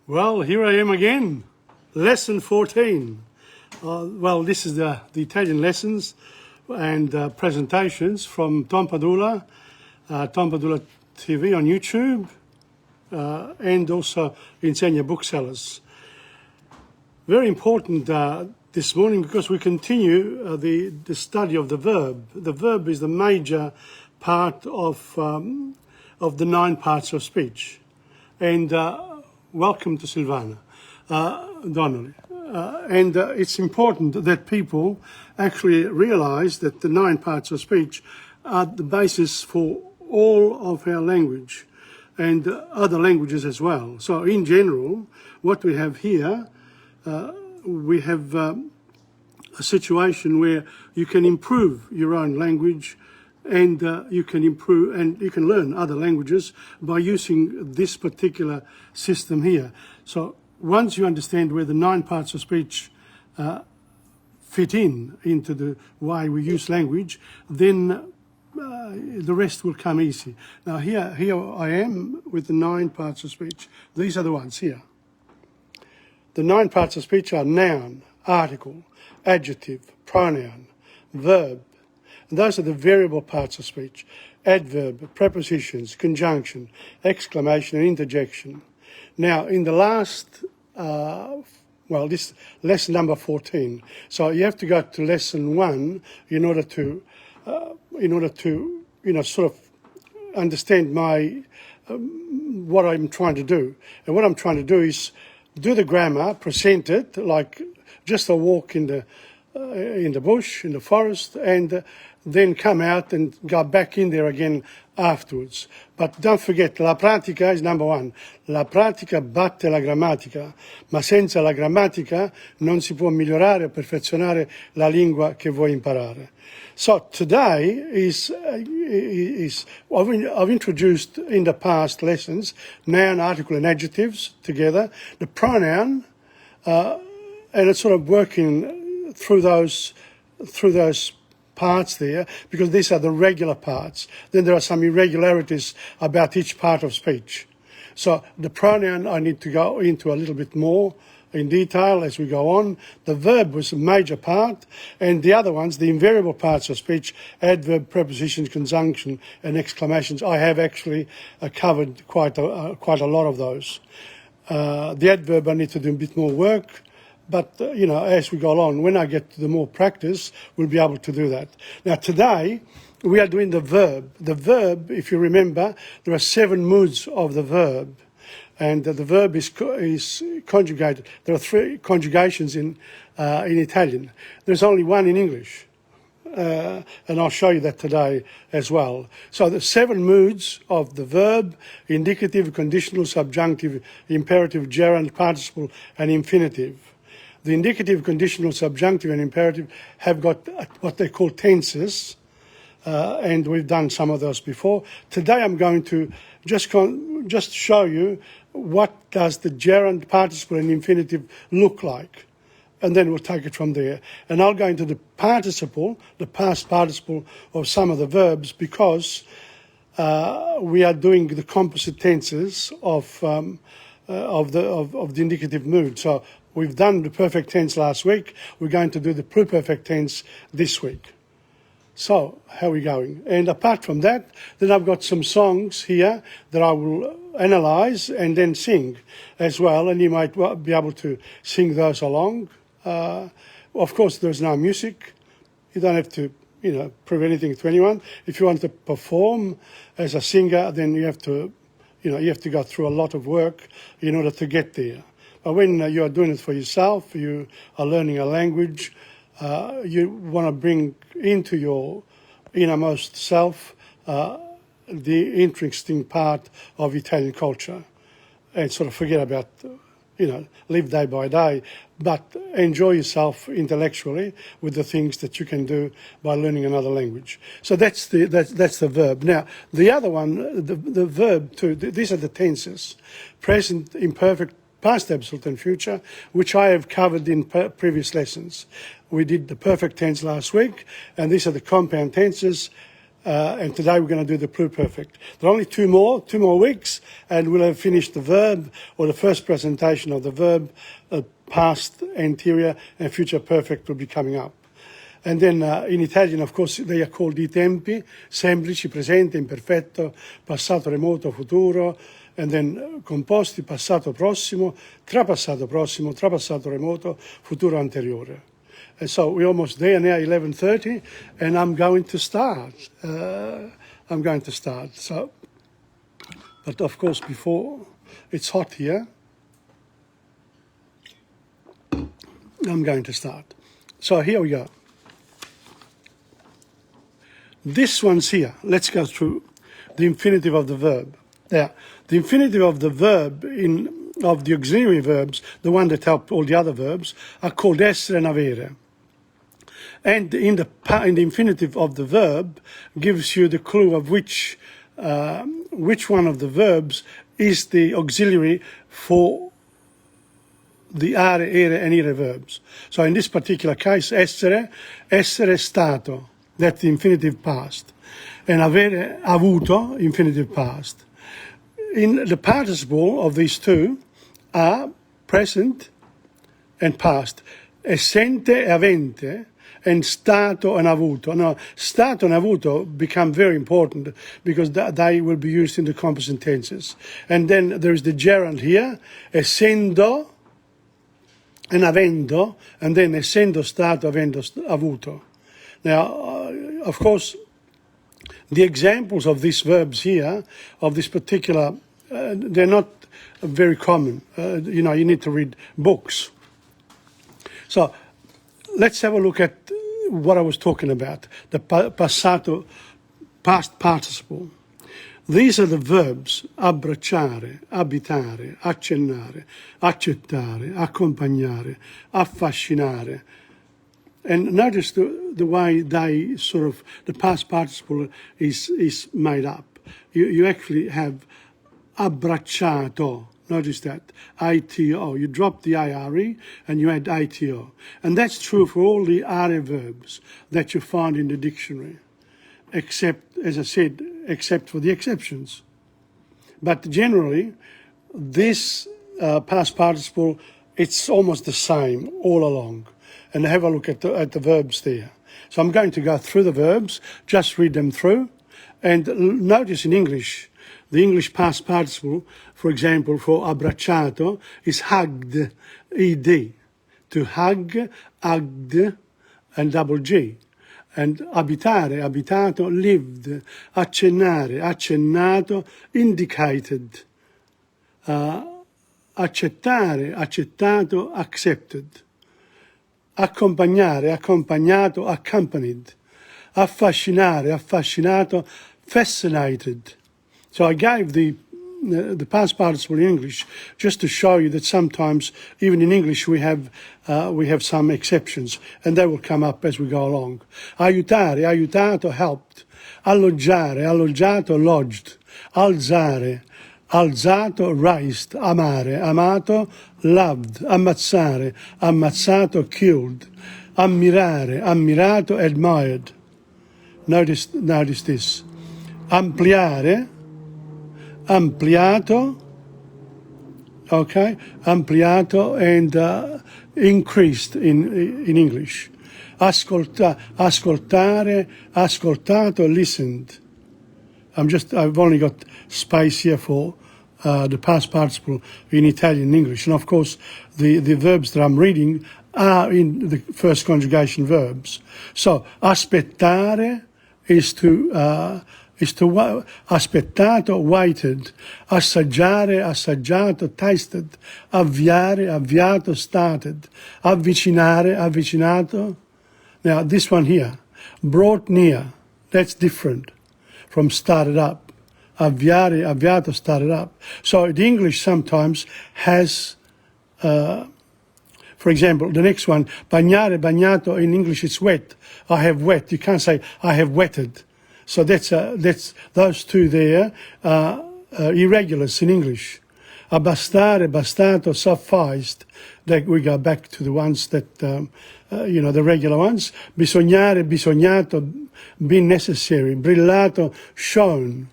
Well, here I am again, lesson 14. This is the Italian lessons and presentations from TomPadulaTV on YouTube, and also Insegna Booksellers. Very important this morning because we continue the study of the verb. The verb is the major part of the 9 parts of speech. And welcome to Silvana Donnelly. It's important that people actually realize that the 9 parts of speech are the basis for all of our language and other languages as well. So in general, what we have here, we have a situation where you can improve your own language and you can improve and you can learn other languages by using this particular system here. So once you understand where the 9 parts of speech fit into the way we use language, then the rest will come easy. Now here I am with the 9 parts of speech. These are the ones here. The 9 parts of speech are noun, article, adjective, pronoun, verb. And those are the variable parts of speech: adverb, prepositions, conjunction, exclamation, and interjection. Now, in the last, this lesson number 14. So you have to go to lesson 1 in order to sort of understand what I'm trying to do. And what I'm trying to do is do the grammar, present it like just a walk in the bush, in the forest, and then come out and go back in there again afterwards. But don't forget, la pratica is number 1. La pratica batte la grammatica, ma senza la grammatica non si può migliorare o perfezionare la lingua che vuoi imparare. So today I've introduced in the past lessons noun, article, and adjectives together. The pronoun, and it's sort of working through those parts there, because these are the regular parts. Then there are some irregularities about each part of speech. So the pronoun I need to go into a little bit more in detail as we go on. The verb was a major part, and the other ones, the invariable parts of speech, adverb, prepositions, conjunction, and exclamations, I have actually covered quite a lot of those. The adverb I need to do a bit more work. But, as we go along, when I get to the more practice, we'll be able to do that. Now, today, we are doing the verb. The verb, if you remember, there are 7 moods of the verb. And the verb is conjugated. There are 3 conjugations in Italian. There's only 1 in English. And I'll show you that today as well. So the 7 moods of the verb: indicative, conditional, subjunctive, imperative, gerund, participle, and infinitive. The indicative, conditional, subjunctive, and imperative have got what they call tenses, and we've done some of those before. Today I'm going to just show you what does the gerund, participle, and infinitive look like, and then we'll take it from there. And I'll go into the participle, the past participle of some of the verbs, because we are doing the composite tenses of the indicative mood. So we've done the perfect tense last week. We're going to do the pluperfect tense this week. So, how are we going? And apart from that, then I've got some songs here that I will analyse and then sing as well. And you might be able to sing those along. Of course, there's no music. You don't have to, prove anything to anyone. If you want to perform as a singer, then you have to go through a lot of work in order to get there. But when you are doing it for yourself, you are learning a language, you want to bring into your innermost self the interesting part of Italian culture, and sort of forget about, live day by day, but enjoy yourself intellectually with the things that you can do by learning another language. So that's the verb. Now, the other one, the verb too, these are the tenses: present, imperfect, past, absolute, and future, which I have covered in previous lessons. We did the perfect tense last week, and these are the compound tenses: and today we're going to do the pluperfect. There are only two more weeks, and we'll have finished the verb, or the first presentation of the verb. Past, anterior, and future perfect will be coming up. And then in Italian, of course, they are called I tempi, semplici, presente, imperfetto, passato remoto, futuro, and then composti, passato prossimo, trapassato remoto, futuro anteriore. And so we're almost there now, 11:30, and I'm going to start. So, but of course, before, it's hot here. I'm going to start. So here we go. This one's here. Let's go through the infinitive of the verb. Now, the infinitive of the verb of the auxiliary verbs, the one that help all the other verbs, are called essere and avere. And in the infinitive of the verb gives you the clue of which one of the verbs is the auxiliary for the are, ere, and ire verbs. So in this particular case, essere stato, that's the infinitive past, and avere, avuto, infinitive past. In the participle of these two are present and past, essente e avente, and stato and avuto. Now, stato and avuto become very important because they will be used in the composite tenses. And then there is the gerund here, essendo and avendo, and then essendo stato, avendo avuto. Now, of course, the examples of these verbs here, of this particular, they're not very common. You need to read books. So let's have a look at what I was talking about, the past participle. These are the verbs abbracciare, abitare, accennare, accettare, accompagnare, affascinare. And notice the way they the past participle is made up. You actually have abbracciato. Notice that, ITO. You drop the IRE and you add ITO. And that's true for all the are verbs that you find in the dictionary, except, as I said, except for the exceptions. But generally, this past participle, it's almost the same all along. And have a look at the verbs there. So I'm going to go through the verbs, just read them through, and notice in English, the English past participle, for example, for abbracciato is hugged, ed. To hug, hugged, and double G. And abitare, abitato, lived. Accennare, accennato, indicated. Accettare, accettato, accepted. Accompagnare, accompagnato, accompanied. Affascinare, affascinato, fascinated. So I gave the past participle in English just to show you that sometimes, even in English, we have some exceptions, and they will come up as we go along. Aiutare, aiutato, helped. Alloggiare, alloggiato, lodged. Alzare, alzato, raised. Amare, amato, loved. Ammazzare, ammazzato, killed. Ammirare, ammirato, admired. Notice this. Ampliare, ampliato, okay, ampliato, and increased in English. Ascoltare, ascoltato, listened. I've only got space here for the past participle in Italian and English. And of course, the verbs that I'm reading are in the first conjugation verbs. So, aspettare is to aspettato, waited. Assaggiare, assaggiato, tasted. Avviare, avviato, started. Avvicinare, avvicinato. Now, this one here, brought near, that's different from started up. Avviare, avviato, started up. So the English sometimes has, for example, the next one, bagnare, bagnato, in English it's wet. I have wet. You can't say I have wetted. So that's those two there are irregulars in English. Abbastare, bastato, sufficed. That we go back to the ones that, the regular ones. Bisognare, bisognato, been necessary. Brillato, shone.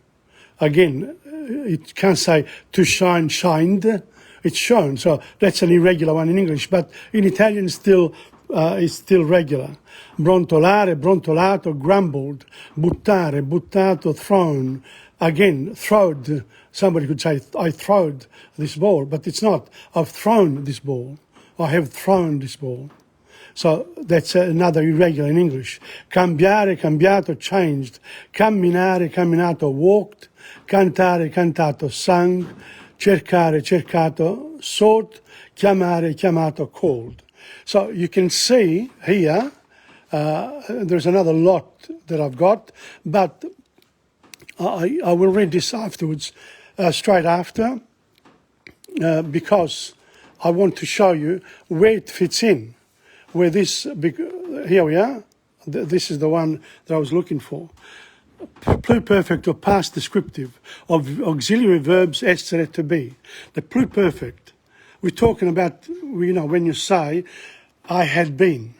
Again, it can't say to shine, shined. It's shown. So that's an irregular one in English. But in Italian, it's still regular. Brontolare, brontolato, grumbled. Buttare, buttato, thrown. Again, throwed. Somebody could say, I throwed this ball, but it's not. I've thrown this ball. I have thrown this ball. So that's another irregular in English. Cambiare, cambiato, changed. Camminare, camminato, walked. Cantare, cantato, sang. Cercare, cercato, sought. Chiamare, chiamato, called. So you can see here, there's another lot that I've got, but I will read this afterwards, straight after, because I want to show you where it fits in. Where this, here we are, this is the one that I was looking for. Pluperfect or past descriptive of auxiliary verbs essere to be. The pluperfect, we're talking about, when you say, I had been.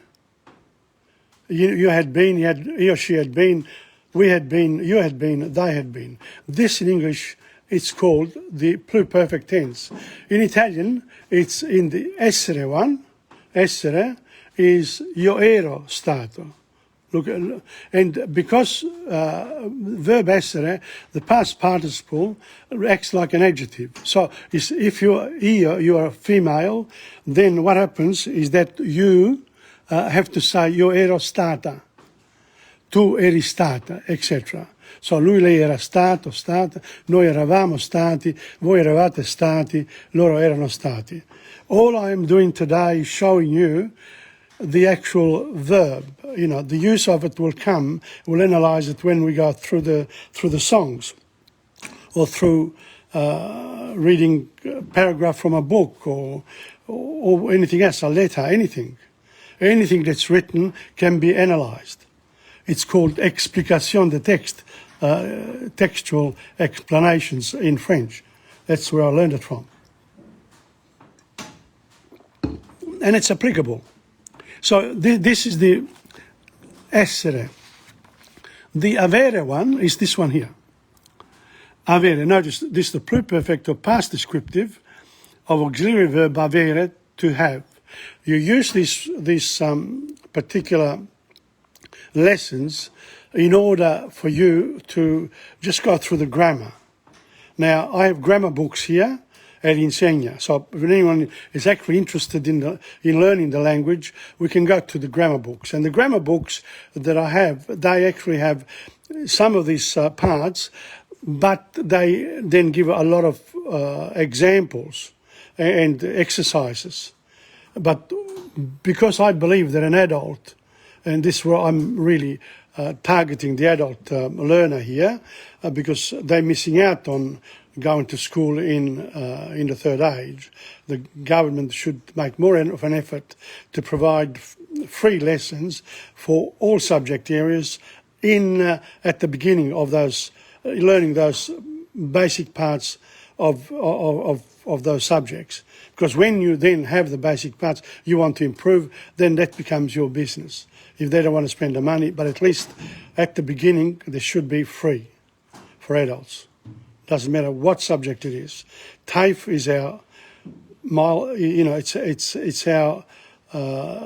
You had been, he or she had been, we had been, you had been, they had been. This in English, it's called the pluperfect tense. In Italian, it's in the essere one. Essere is io ero stato. Look, and because verb essere, the past participle acts like an adjective. So if you are a female, then what happens is that you have to say io ero stata, tu eri stata, etc. So lui, lei era stato, stata, noi eravamo stati, voi eravate stati, loro erano stati. All I am doing today is showing you the actual verb. The use of it will come. We'll analyze it when we go through the songs, or through reading a paragraph from a book, or anything else, a letter, anything. Anything that's written can be analyzed. It's called explication de texte, textual explanations in French. That's where I learned it from. And it's applicable. So this is the essere. The avere one is this one here. Avere, notice this is the pluperfect or past descriptive of auxiliary verb avere, to have. You use these particular lessons in order for you to just go through the grammar. Now, I have grammar books here at Insegna. So if anyone is actually interested in learning the language, we can go to the grammar books. And the grammar books that I have, they actually have some of these parts, but they then give a lot of examples and exercises. But because I believe that an adult, and this is where I'm really targeting the adult learner here, because they're missing out on going to school in the third age. The government should make more of an effort to provide free lessons for all subject areas at the beginning of those, learning those basic parts of those subjects. Because when you then have the basic parts you want to improve, then that becomes your business. If they don't want to spend the money, but at least at the beginning they should be free for adults. Doesn't matter what subject it is. TAFE is our, it's our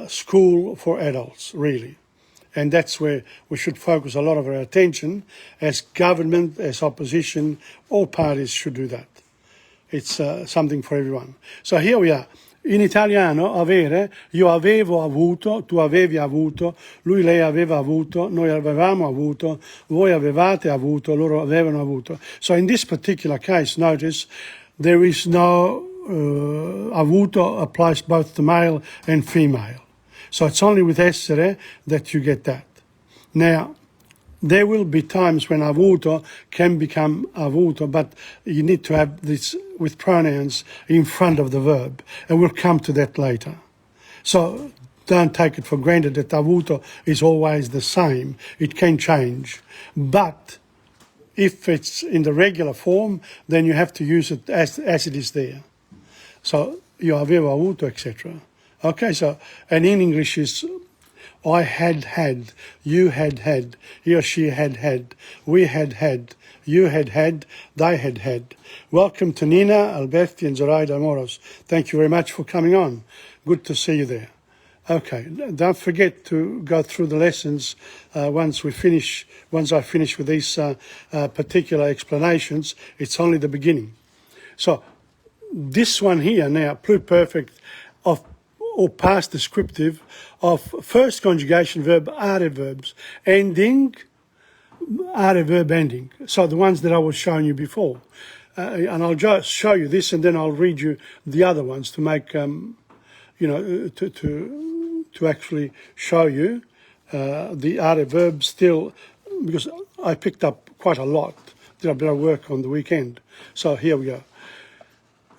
school for adults, really. And that's where we should focus a lot of our attention. As government, as opposition, all parties should do that. It's something for everyone. So here we are. In italiano, avere, io avevo avuto, tu avevi avuto, lui, lei aveva avuto, noi avevamo avuto, voi avevate avuto, loro avevano avuto. So in this particular case, notice, there is no, avuto applies both to male and female. So it's only with essere that you get that. Now, there will be times when avuto can become avuto, but you need to have this with pronouns in front of the verb, and we'll come to that later. So don't take it for granted that avuto is always the same. It can change, but if it's in the regular form, then you have to use it as it is there. So, io avevo avuto, etc. Okay, so, and in English is I had had, you had had, he or she had had, we had had, you had had, they had had. Welcome to Nina, Alberti and Zoraida Moros. Thank you very much for coming on. Good to see you there. Okay, don't forget to go through the lessons once I finish with these particular explanations. It's only the beginning. So this one here now, pluperfect of or past descriptive of first conjugation verb are verbs ending, are verb ending. So the ones that I was showing you before. And I'll just show you this and then I'll read you the other ones to make, to actually show you the are verbs still, because I picked up quite a lot. Did a bit of work on the weekend. So here we go.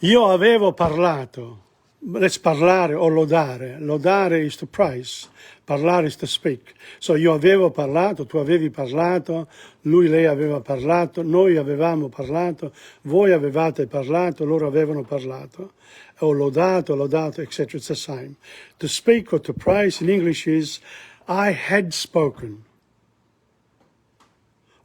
Io avevo parlato. Let's parlare or lodare. Lodare is to praise. Parlare is to speak. So io avevo parlato, tu avevi parlato, lui, lei aveva parlato, noi avevamo parlato, voi avevate parlato, loro avevano parlato. Or lodato, etc. It's the same. To speak or to praise in English is I had spoken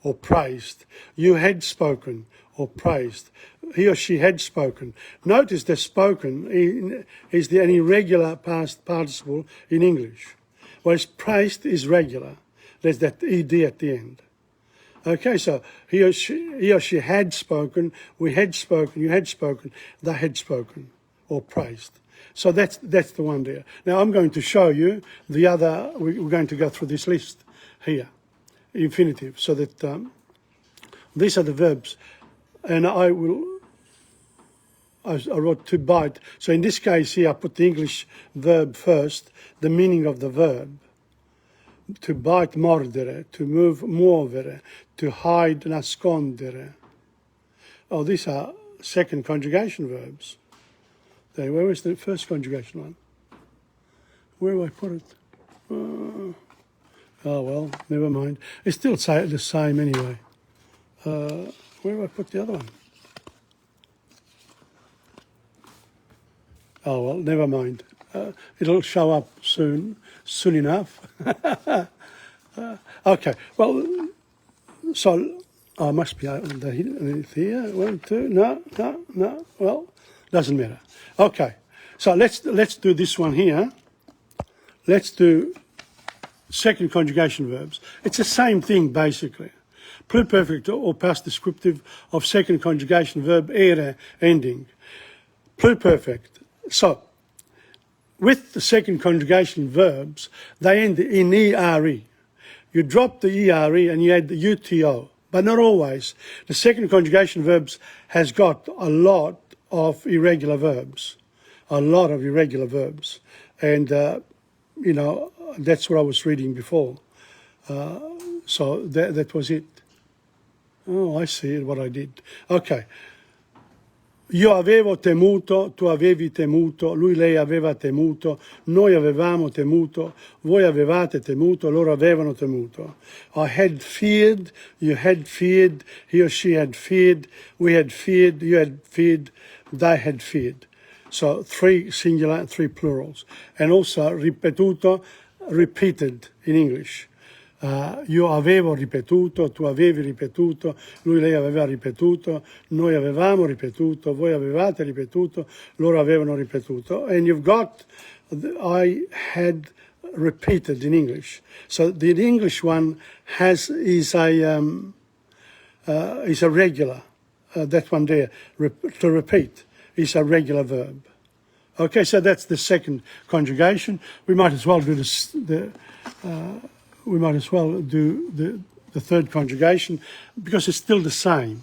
or praised. You had spoken or praised. He or she had spoken. Notice that spoken is an irregular past participle in English, whereas praised is regular. There's that ed at the end. Okay, so he or she had spoken, we had spoken, you had spoken, they had spoken, or praised. So that's the one there. Now I'm going to show you the other. We're going to go through this list here, infinitive, so that these are the verbs, and I wrote to bite. So in this case here, I put the English verb first, the meaning of the verb. To bite, mordere, to move, muovere, to hide, nascondere. Oh, these are second conjugation verbs. There, where was the first conjugation one? Where do I put it? Oh well, never mind. It's still the same anyway. Where do I put the other one? Oh well, never mind. It'll show up soon enough. Okay, well, so I must be underneath here. 1, 2, no. Well, doesn't matter. Okay, so let's do this one here. Let's do second conjugation verbs. It's the same thing basically. Pluperfect or past descriptive of second conjugation verb ere ending. Pluperfect. So, with the second conjugation verbs, they end in ere. You drop the ere and you add the uto, but not always. The second conjugation verbs has got a lot of irregular verbs, and that's what I was reading before. So that was it. Oh, I see what I did. Okay. Io avevo temuto, tu avevi temuto, lui, lei aveva temuto, noi avevamo temuto, voi avevate temuto, loro avevano temuto. I had feared, you had feared, he or she had feared, we had feared, you had feared, they had feared. So 3 singular and 3 plurals. And also ripetuto, repeated in English. Io avevo ripetuto, tu avevi ripetuto, lui, lei aveva ripetuto, noi avevamo ripetuto, voi avevate ripetuto, loro avevano ripetuto. And you've got, I had repeated in English. So the English one is a regular, that one there, to repeat, is a regular verb. Okay, so that's the second conjugation. We might as well do the third conjugation because it's still the same.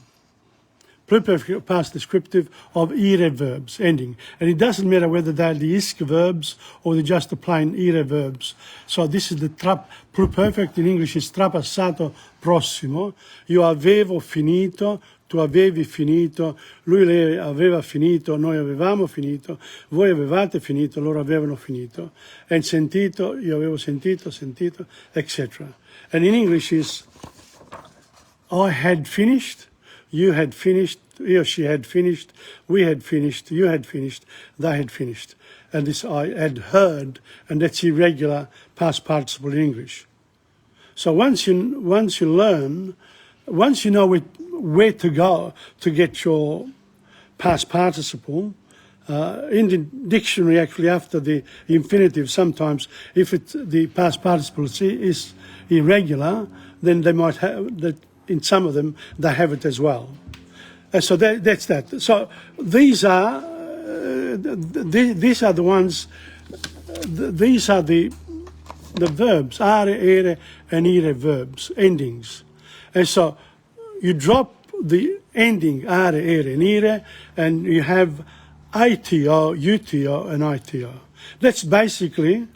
Pluperfect past descriptive of ire verbs ending. And it doesn't matter whether they're the isk verbs or they're just the plain ire verbs. So this is the pluperfect in English is trapassato prossimo. Io avevo finito, tu avevi finito, lui, lei aveva finito, noi avevamo finito, voi avevate finito, loro avevano finito. And sentito, io avevo sentito, etc. And in English is I had finished, you had finished, he or she had finished, we had finished, you had finished, they had finished. And this I had heard, and that's irregular past participle in English. So once you learn, once you know where to go to get your past participle, in the dictionary, actually, after the infinitive, sometimes if the past participle is irregular, then they might have that. In some of them, they have it as well. And so that's that. So these are the ones. These are the verbs, are, ere, and ire verbs, endings. And so you drop the ending are, ere, and ire, and you have ito, uto, and ito. That's basically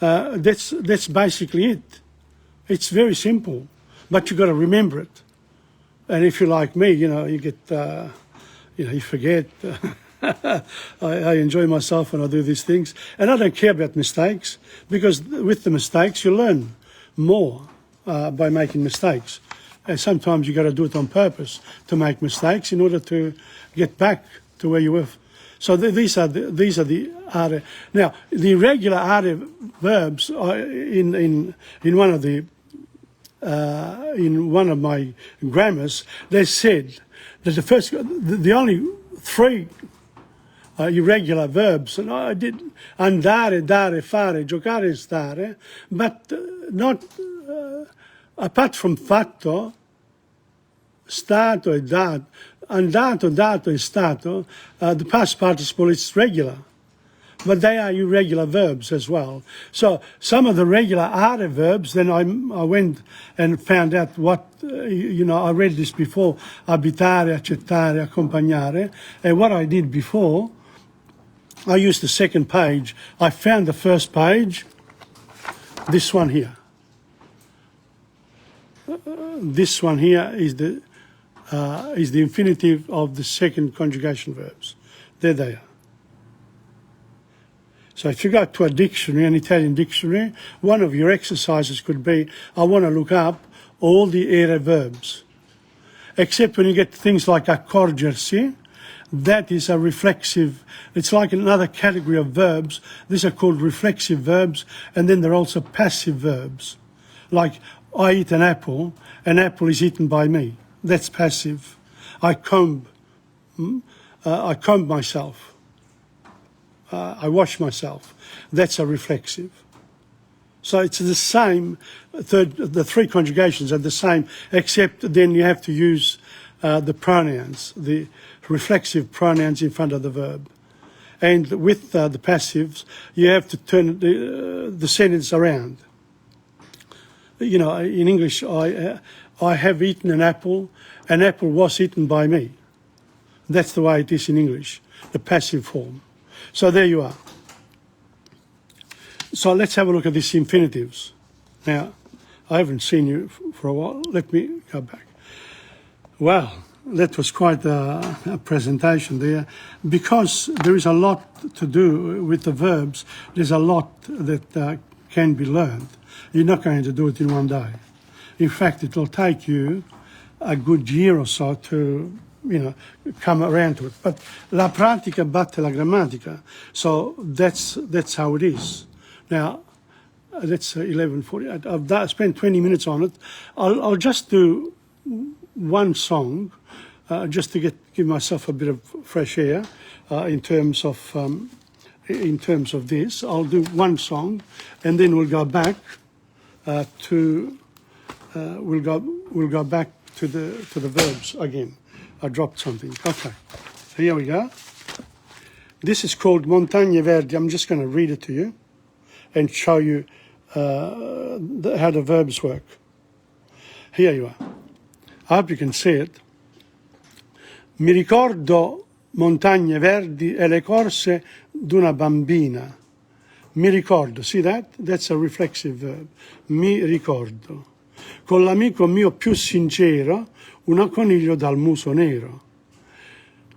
it. It's very simple, but you got to remember it. And if you're like me, you get, you forget. I enjoy myself when I do these things, and I don't care about mistakes, because with the mistakes you learn more by making mistakes. And sometimes you got to do it on purpose to make mistakes in order to get back to where you were. So these are the are. Now the irregular are verbs are in one of my grammars. They said that the only three irregular verbs, and I did andare, dare, fare, giocare, stare, but not apart from fatto, stato e dato. Andato, dato, e stato, the past participle is regular, but they are irregular verbs as well. So some of the regular are verbs, then I went and found out what, I read this before, abitare, accettare, accompagnare, and what I did before, I used the second page. I found the first page, this one here. This one here is the infinitive of the second conjugation verbs. There they are. So if you go to a dictionary, an Italian dictionary, one of your exercises could be, I want to look up all the ere verbs. Except when you get things like accorgersi, that is a reflexive, it's like another category of verbs. These are called reflexive verbs, and then there are also passive verbs. Like, I eat an apple is eaten by me. That's passive. I comb myself. I wash myself. That's a reflexive. So it's the same. The three conjugations are the same, except then you have to use the pronouns, the reflexive pronouns in front of the verb. And with the passives, you have to turn the sentence around. In English, I have eaten an apple was eaten by me. That's the way it is in English, the passive form. So there you are. So let's have a look at these infinitives. Now, I haven't seen you for a while. Let me go back. Well, that was quite a presentation there. Because there is a lot to do with the verbs, there's a lot that can be learned. You're not going to do it in one day. In fact, it will take you a good year or so to, come around to it. But la pratica batte la grammatica. So that's how it is. Now, that's 11:40. I've spent 20 minutes on it. I'll just do one song, just to give myself a bit of fresh air in terms of this. I'll do one song, and then we'll go back to the verbs again. I dropped something. Okay, so here we go. This is called Montagne Verdi. I'm just going to read it to you and show you how the verbs work. Here you are. I hope you can see it. Mi ricordo montagne verdi e le corse d'una bambina. Mi ricordo, see that? That's a reflexive verb. Mi ricordo. Con l'amico mio più sincero, un coniglio dal muso nero.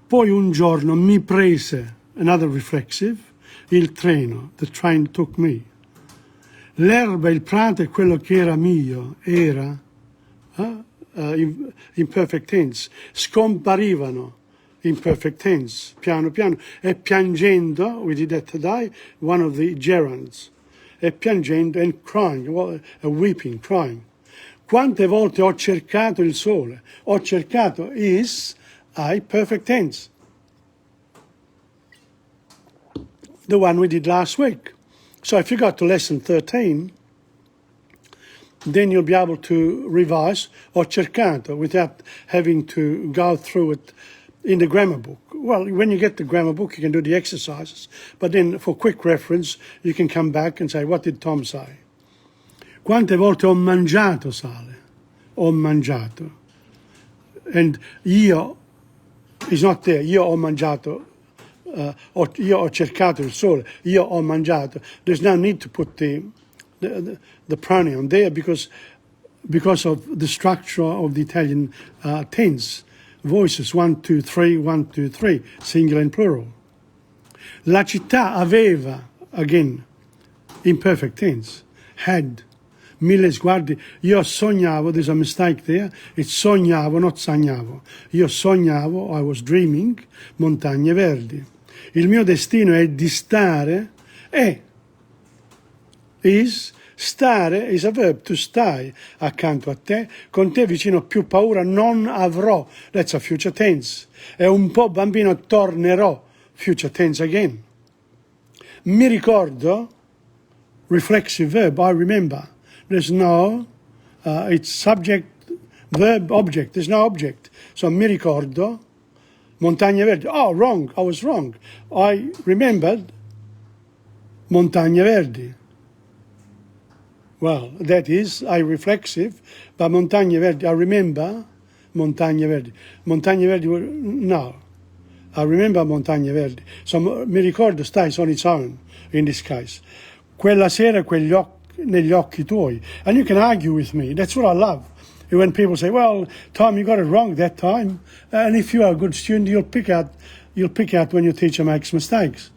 Poi un giorno mi prese, another reflexive, il treno, the train took me. L'erba, il prato e quello che era mio, era, in perfect tense, scomparivano in perfect tense, piano piano, e piangendo, we did that today, one of the gerunds, e piangendo and crying, weeping, crying. Quante volte ho cercato il sole? Ho cercato is I perfect tense. The one we did last week. So if you got to lesson 13, then you'll be able to revise ho cercato without having to go through it in the grammar book. Well, when you get the grammar book, you can do the exercises. But then for quick reference, you can come back and say, what did Tom say? Quante volte ho mangiato sale? Ho mangiato. And io is not there. Io ho mangiato. Io ho cercato il sole. Io ho mangiato. There's no need to put the pronoun there because of the structure of the Italian tense. Voices 1, 2, 3, 1, 2, 3, singular and plural. La città aveva, again, in perfect tense, had. Mille sguardi. Io sognavo, there's a mistake there, it's sognavo, not sognavo. Io sognavo, I was dreaming, montagne verdi. Il mio destino è di stare, stare is a verb, to stai, accanto a te, con te vicino più paura non avrò, that's a future tense. È un po' bambino tornerò, future tense again. Mi ricordo, reflexive verb, I remember. There's no, it's subject, verb, object. There's no object. So mi ricordo, montagne verdi. Oh, wrong. I was wrong. I remembered montagne verdi. Well, that is, I reflexive, but montagne verdi, I remember montagne verdi. Montagne verdi, no. I remember montagne verdi. So mi ricordo stays on its own in this case. Quella sera negli occhi tuoi. And you can argue with me. That's what I love. When people say, well, Tom, you got it wrong that time. And if you are a good student, you'll pick out when your teacher makes mistakes.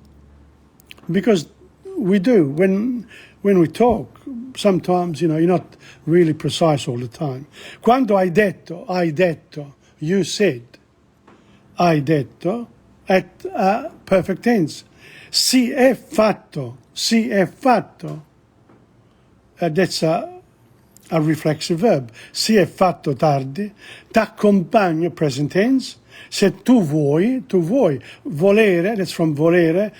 Because we do. When we talk, sometimes, you're not really precise all the time. Quando hai detto, you said, hai detto, at perfect tense. Si è fatto. That's a reflexive verb. Si è fatto tardi, t'accompagno, present tense. Se tu vuoi, volere, that's from volere.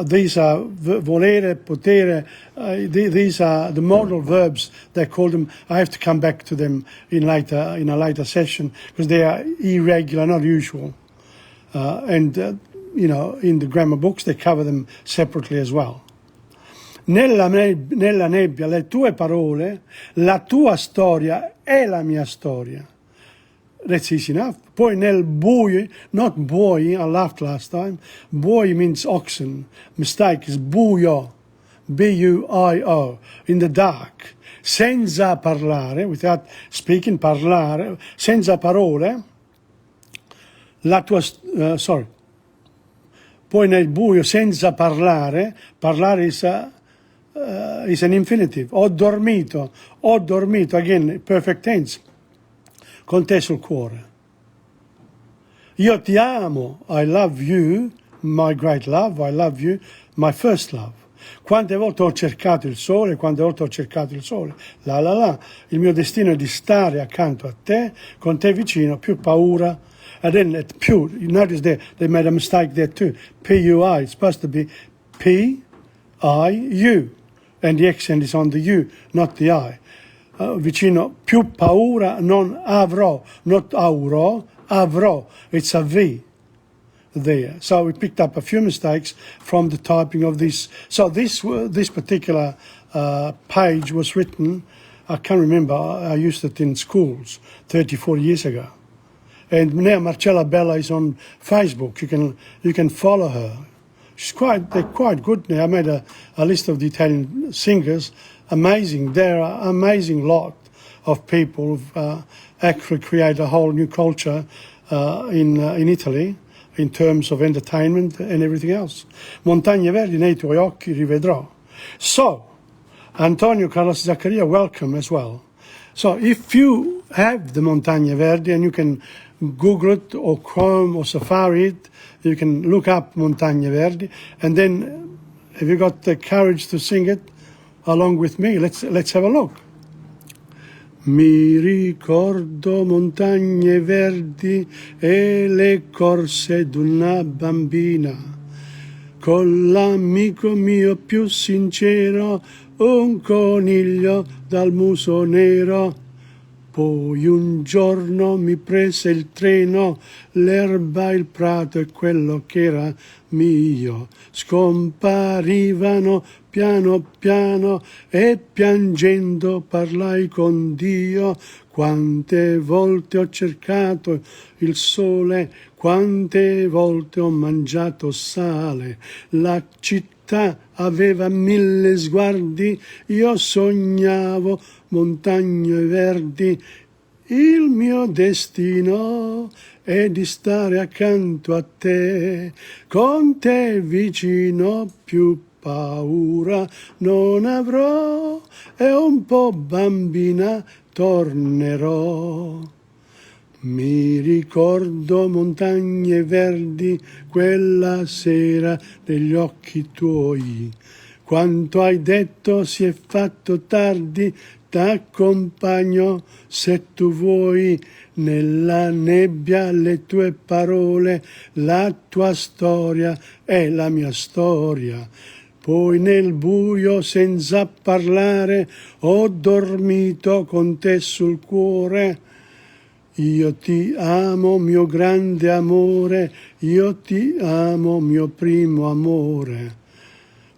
These are volere, potere. These are the modal verbs. They call them. I have to come back to them in a later session because they are irregular, not usual. In the grammar books they cover them separately as well. Nella nebbia, le tue parole, la tua storia è la mia storia. That's easy enough. Poi nel buio, not buoi, I laughed last time. Buoi means oxen. Mistake is buio, B-U-I-O, in the dark. Senza parlare, without speaking, parlare, senza parole, la tua, Poi nel buio, senza parlare is an infinitive. Ho dormito, again, perfect tense, con te sul cuore. Io ti amo, I love you, my great love, I love you, my first love. Quante volte ho cercato il sole, la. Il mio destino è di stare accanto a te, con te vicino, più paura. And then at più, you notice they made a mistake there too. P-U-I, it's supposed to be P-I-U. And the accent is on the U, not the I. Vicino, più paura non avrò, not avrò, avrò. It's a V there. So we picked up a few mistakes from the typing of this. So this particular page was written, I can't remember, I used it in schools 34 years ago. And now Marcella Bella is on Facebook. You can follow her. They're quite good now. I made a list of the Italian singers. Amazing. There are amazing lot of people who've actually created a whole new culture in Italy in terms of entertainment and everything else. Montagne verdi nei tuoi occhi rivedrò. So, Antonio Carlos Zaccaria, welcome as well. So if you have the Montagne Verdi, and you can Google it or Chrome or Safari it, you can look up Montagne Verdi, and then have you got the courage to sing it along with me? Let's have a look. Mi ricordo montagne verdi e le corse d'una bambina, con l'amico mio più sincero, un coniglio dal muso nero. Poi un giorno mi prese il treno, l'erba, il prato e quello che era mio scomparivano piano piano e piangendo parlai con Dio. Quante volte ho cercato il sole, quante volte ho mangiato sale, la città aveva 1000 sguardi, io sognavo montagne verdi, il mio destino è di stare accanto a te, con te vicino più paura non avrò, e un po' bambina tornerò. Mi ricordo montagne verdi quella sera negli occhi tuoi, quanto hai detto si è fatto tardi, t'accompagno se tu vuoi, nella nebbia le tue parole, la tua storia è la mia storia. Poi nel buio senza parlare ho dormito con te sul cuore. Io ti amo, mio grande amore, io ti amo, mio primo amore.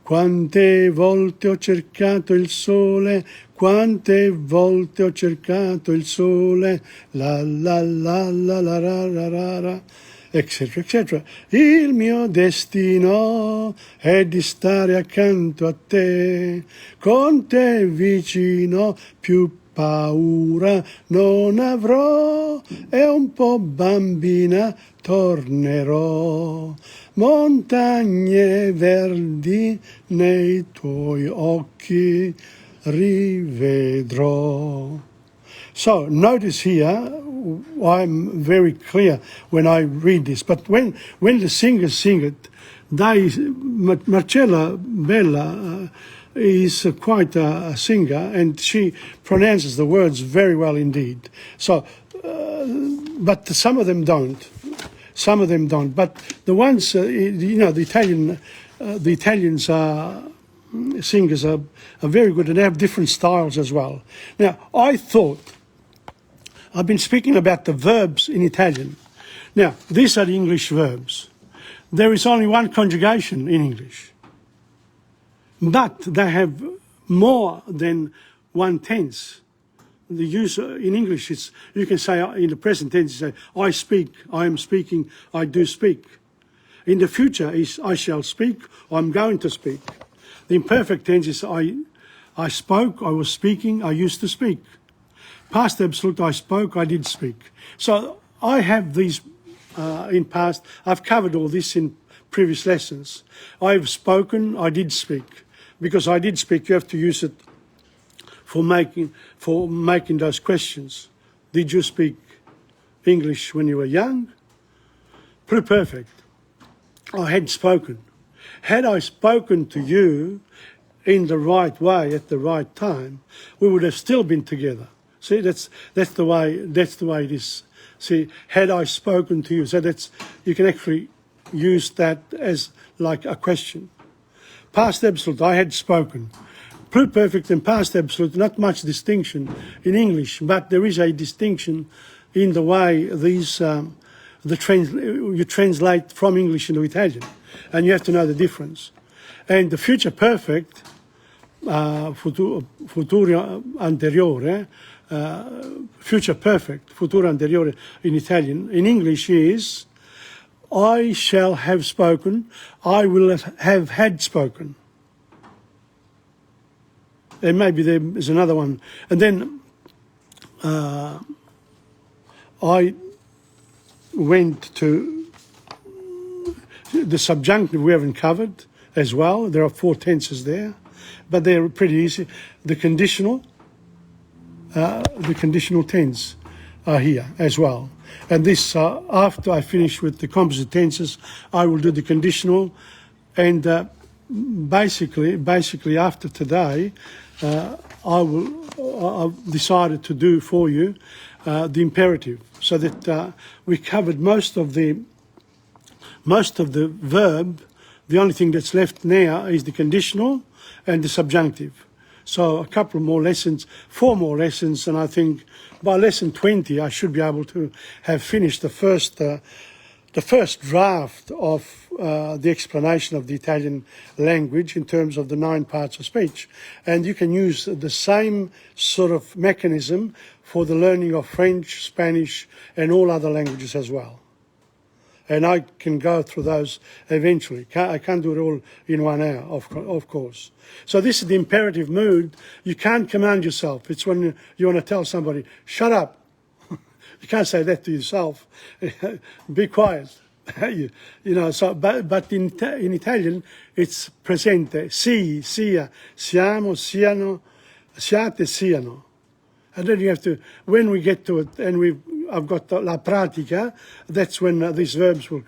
Quante volte ho cercato il sole, quante volte ho cercato il sole, la la la la la la la la la, eccetera, eccetera. Il mio destino è di stare accanto a te, con te vicino più paura non avrò, e un po' bambina tornerò. Montagne verdi nei tuoi occhi rivedrò. So notice here, I'm very clear when I read this, but when the singers sing it, Marcella Bella is quite a singer, and she pronounces the words very well indeed. So, but some of them don't. Some of them don't. But the ones, the Italians are singers are very good, and they have different styles as well. Now, I've been speaking about the verbs in Italian. Now, these are the English verbs. There is only one conjugation in English, but they have more than one tense. The use in English is, you can say in the present tense, you say, I speak, I am speaking, I do speak. In the future is, I shall speak, I'm going to speak. The imperfect tense is, I spoke, I was speaking, I used to speak. Past absolute, I spoke, I did speak. So I have these in past. I've covered all this in previous lessons. I've spoken, I did speak. Because I did speak, you have to use it for making those questions. Did you speak English when you were young? Perfect. I had spoken. Had I spoken to you in the right way at the right time, we would have still been together. See, that's the way it is. See, had I spoken to you, so you can actually use that as like a question. Past absolute, I had spoken. Pluperfect and past absolute, not much distinction in English, but there is a distinction in the way these you translate from English into Italian, and you have to know the difference. And the future perfect, futuro anteriore, future perfect, futuro anteriore in Italian, in English is, I shall have spoken, I will have had spoken. And maybe there is another one. And then I went to the subjunctive we haven't covered as well. There are 4 tenses there, but they're pretty easy. The conditional, the conditional tense here as well. And this, after I finish with the composite tenses, I will do the conditional. And basically after today, I've decided to do for you the imperative, so that we covered most of the verb. The only thing that's left now is the conditional and the subjunctive. So a couple more lessons, 4 more lessons, and I think by lesson 20 I should be able to have finished the first draft of the explanation of the Italian language in terms of the 9 parts of speech. And you can use the same sort of mechanism for the learning of French, Spanish, and all other languages as well. And I can go through those eventually. I can't do it all in 1 hour, of course. So this is the imperative mood. You can't command yourself. It's when you want to tell somebody, shut up. You can't say that to yourself. Be quiet. you know. So, but in Italian, it's presente. Si, sia, siamo, siano, siate, siano. And then you have to, when we get to it, and I've got la pratica, that's when these verbs will,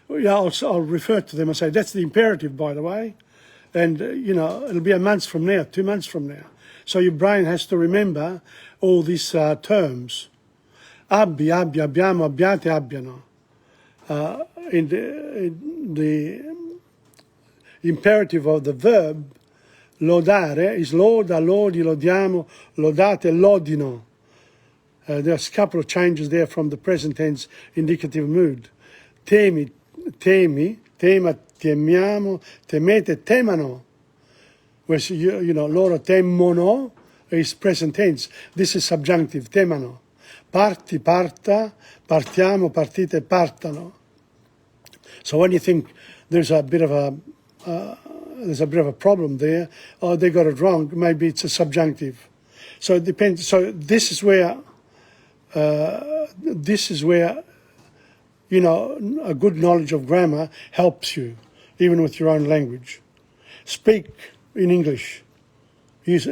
I'll refer to them and say, that's the imperative, by the way. And, it'll be a month from now, 2 months from now. So your brain has to remember all these terms. Abbi, abbia, abbiamo, abbiate, abbiano. In the imperative of the verb, lodare is loda, lodi, lodiamo, lodate, lodino. There's a couple of changes there from the present tense indicative mood. Temi, temi, tema, temiamo, temete, temano. Whereas, loro temono is present tense. This is subjunctive, temano. Parti, parta, partiamo, partite, partano. So when you think there's a bit of a problem there, or they got it wrong, maybe it's a subjunctive. So it depends. So this is where a good knowledge of grammar helps you, even with your own language. Speak in English.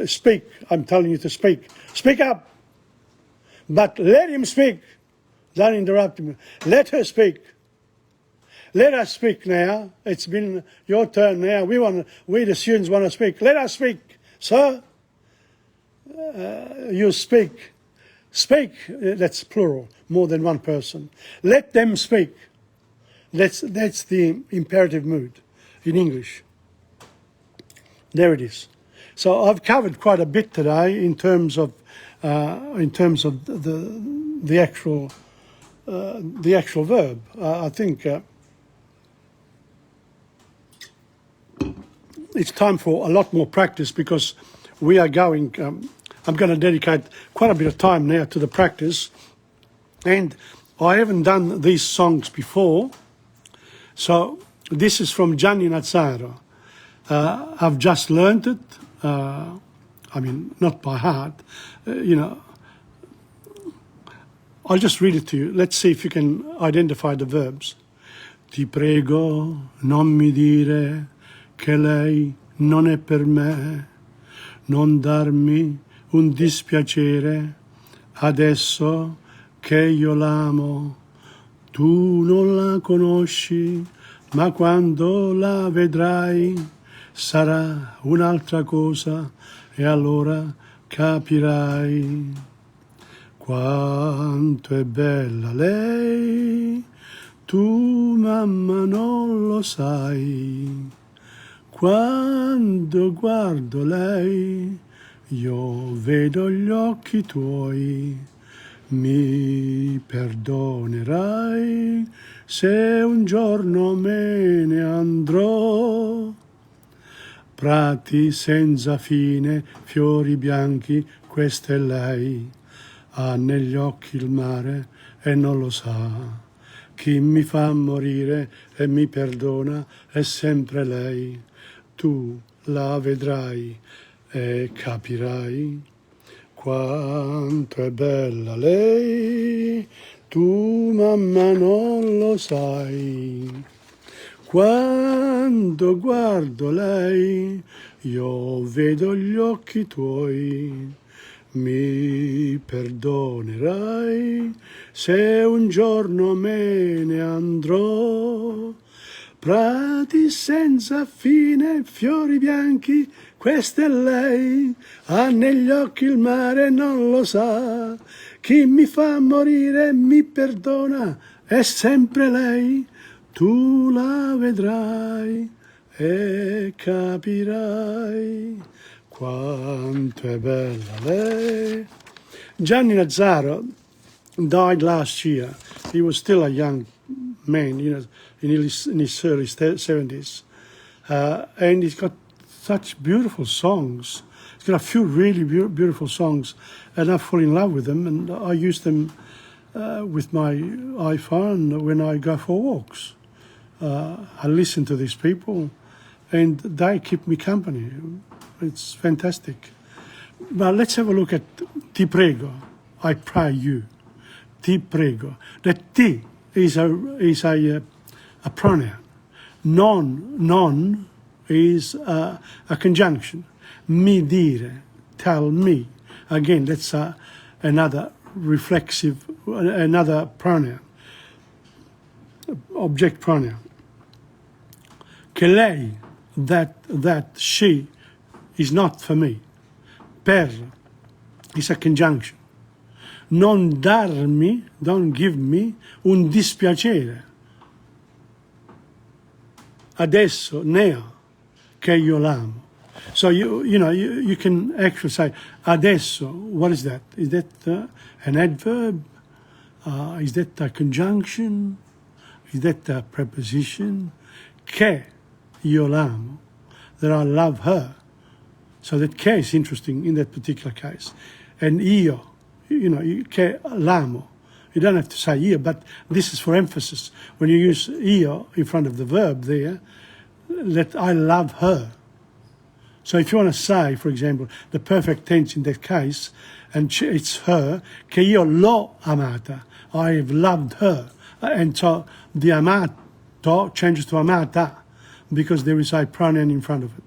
Speak. I'm telling you to speak. Speak up. But let him speak. Don't interrupt him. Let her speak. Let us speak now. It's been your turn now. We the students want to speak. Let us speak, sir. You speak. Speak, that's plural, more than one person. Let them speak. That's the imperative mood in English. There it is. So I've covered quite a bit today in terms of the actual verb. I think it's time for a lot more practice, because we are going. I'm going to dedicate quite a bit of time now to the practice, and I haven't done these songs before. So this is from Gianni Nazzaro. I've just learned it. Not by heart. I'll just read it to you. Let's see if you can identify the verbs. Ti prego, non mi dire che lei non è per me, non darmi un dispiacere adesso che io l'amo. Tu non la conosci, ma quando la vedrai sarà un'altra cosa e allora capirai quanto è bella lei. Tu mamma non lo sai. Quando guardo lei io vedo gli occhi tuoi. Mi perdonerai se un giorno me ne andrò. Prati senza fine, fiori bianchi, questa è lei. Ha negli occhi il mare e non lo sa. Chi mi fa morire e mi perdona è sempre lei. Tu la vedrai e capirai quanto è bella lei. Tu mamma non lo sai. Quando guardo lei io vedo gli occhi tuoi. Mi perdonerai se un giorno me ne andrò. Prati senza fine, fiori bianchi, questa è lei. Ha negli occhi il mare, non lo sa. Chi mi fa morire mi perdona, è sempre lei. Tu la vedrai e capirai quanto è bella lei. Gianni Nazzaro died last year. He was still a young man, in his early 70s. And he's got such beautiful songs. He's got a few really beautiful songs, and I fall in love with them, and I use them with my iPhone when I go for walks. I listen to these people, and they keep me company. It's fantastic. But let's have a look at ti prego, I pray you. Ti prego. The ti is a pronoun. Non is a conjunction. Mi dire, tell me. Again, that's another reflexive, another pronoun, object pronoun. Che lei, that she, is not for me. Per is a conjunction. Non darmi, don't give me, un dispiacere. Adesso, neo, che io l'amo. So you can actually say, adesso, what is that? Is that an adverb? Is that a conjunction? Is that a preposition? Che io l'amo, that I love her. So that che is interesting in that particular case. And io, che l'amo. You don't have to say io, but this is for emphasis. When you use io in front of the verb there, that I love her. So if you want to say, for example, the perfect tense in that case, and it's her, che io l'ho amata, I have loved her. And so the amato changes to amata because there is a pronoun in front of it.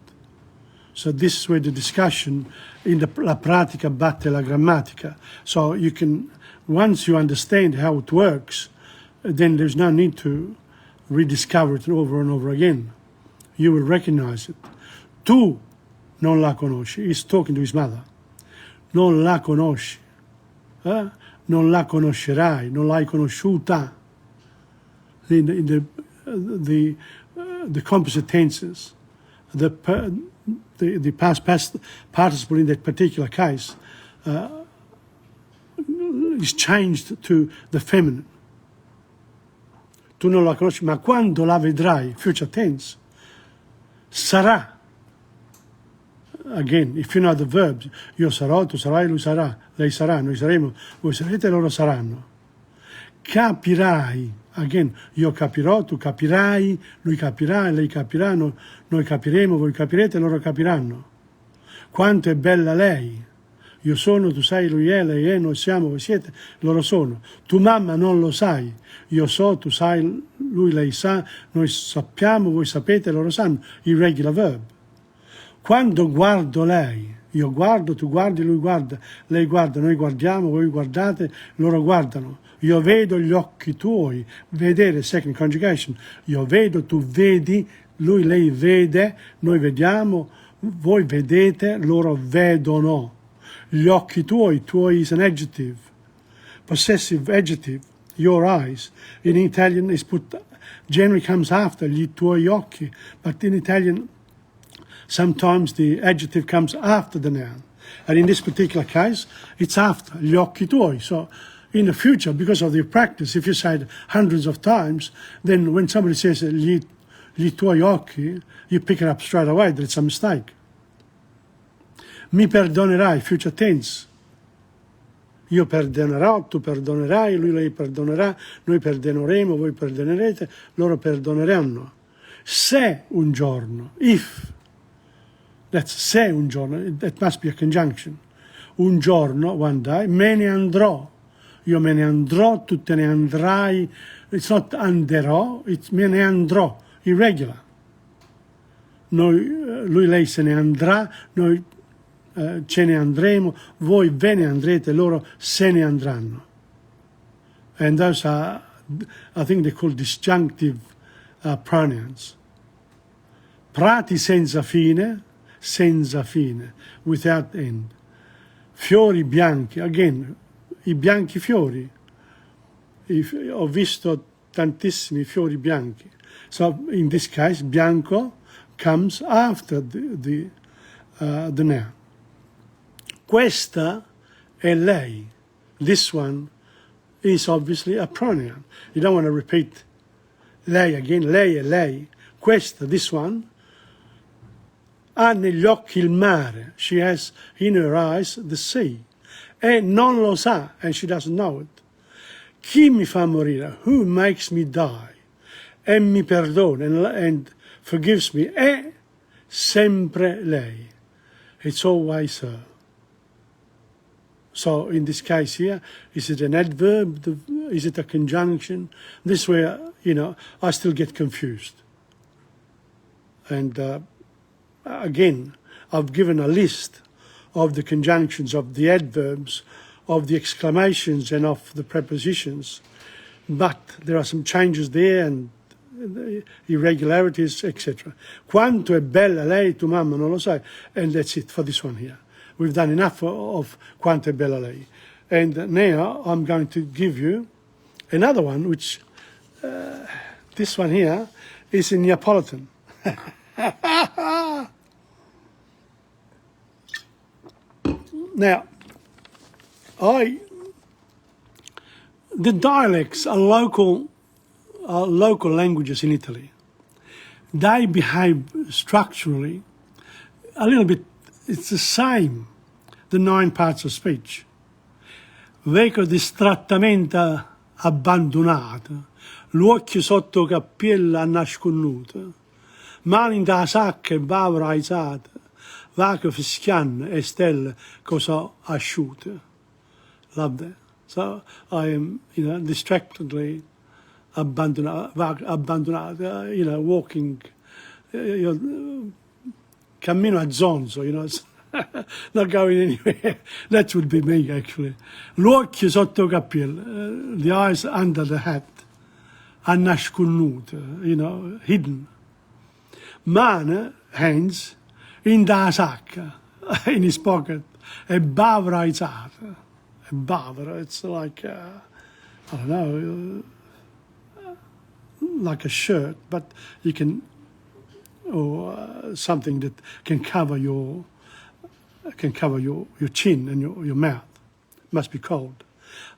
So this is where the discussion in la pratica batte la grammatica. So you can, once you understand how it works, then there's no need to rediscover it over and over again. You will recognize it. Tu non la conosci. He's talking to his mother. Non la conosci. Non la conoscerai. Non l'hai conosciuta. The composite tenses, the past participle in that particular case is changed to the feminine. Tu non la conosci, ma quando la vedrai, future tense, sarà. Again, if you know the verbs, io sarò, tu sarai, lui sarà, lei sarà, noi saremo, voi sarete, loro saranno. Capirai. Again, io capirò, tu capirai, lui capirà, lei capirà, noi capiremo, voi capirete, loro capiranno. Quanto è bella lei. Io sono, tu sei, lui è, lei è, noi siamo, voi siete, loro sono. Tu mamma non lo sai. Io so, tu sai, lui, lei sa, noi sappiamo, voi sapete, loro sanno. Irregular verb. Quando guardo lei, io guardo, tu guardi, lui guarda, lei guarda, noi guardiamo, voi guardate, loro guardano. Io vedo gli occhi tuoi, vedere, second conjugation. Io vedo, tu vedi, lui, lei vede, noi vediamo, voi vedete, loro vedono. Gli occhi tuoi is an adjective, possessive adjective, your eyes. In Italian is put, generally comes after, gli tuoi occhi, but in Italian sometimes the adjective comes after the noun. And in this particular case, it's after, gli occhi tuoi. So in the future, because of your practice, if you say it hundreds of times, then when somebody says gli tuoi occhi, you pick it up straight away that it's a mistake. Mi perdonerai, future tense. Io perdonerò, tu perdonerai, lui, lei perdonerà, noi perdoneremo, voi perdonerete, loro perdoneranno. Se un giorno, if, that's se un giorno, that must be a conjunction. Un giorno, one day, me ne andrò. Io me ne andrò, tu te ne andrai. It's not anderò, it's me ne andrò, irregular. Lui, lei se ne andrà, noi ce ne andremo, voi ve ne andrete, loro se ne andranno. And those are, I think they're called disjunctive pronouns. Prati senza fine, without end. Fiori bianchi, again, I bianchi fiori. Ho visto tantissimi fiori bianchi. So in this case, bianco comes after the noun. Questa è lei. This one is obviously a pronoun. You don't want to repeat lei again. Lei è lei. Questa, this one, ha negli occhi il mare. She has in her eyes the sea. E non lo sa, and she doesn't know it. Chi mi fa morire? Who makes me die? E mi perdona and forgives me. È sempre lei. It's always her. So in this case here, is it an adverb? Is it a conjunction? This is where, I still get confused. And again, I've given a list of the conjunctions, of the adverbs, of the exclamations and of the prepositions. But there are some changes there and irregularities, etc. Quanto è bella lei, tua mamma, non lo sai. And that's it for this one here. We've done enough of quanto è bella lei. And now I'm going to give you another one, which this one here is in Neapolitan. Now, the dialects are local languages in Italy. They behave structurally a little bit, it's the same, the 9 parts of speech. Veco distrattamente abbandonato, l'occhio sotto cappiella nasconuto, mani da sacca e bavera aizzata, vache fischianne e stelle cosa asciute. Love that. So I am, distractedly abbandonato, walking, cammino a zonzo, not going anywhere. That would be me, actually. L'occhio sotto cappiello, the eyes under the hat, annasconute, hidden. Mane, hands, in da sacca, in his pocket, e bavera aizzata. E bavera, it's like, I don't know, like a shirt, but you can, or something that can cover your chin and your mouth. It must be cold.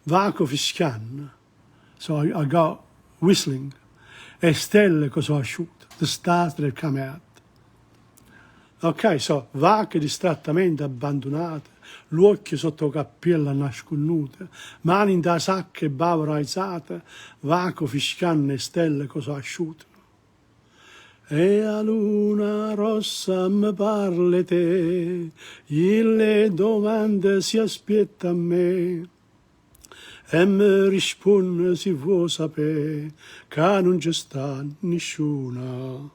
Vaco fischian. So I go whistling. E stelle cosa asciutta. The stars that have come out. Ok, so vacche distrattamente abbandonate, l'occhio sotto cappiella nasconute, mani in da sacca e bavera aizzata, vaco fischianne e stelle cosa asciute. E a luna rossa mi parli te, le domande si aspetta a me, e mi risponde si vuoi sapere, che non ci sta nessuno.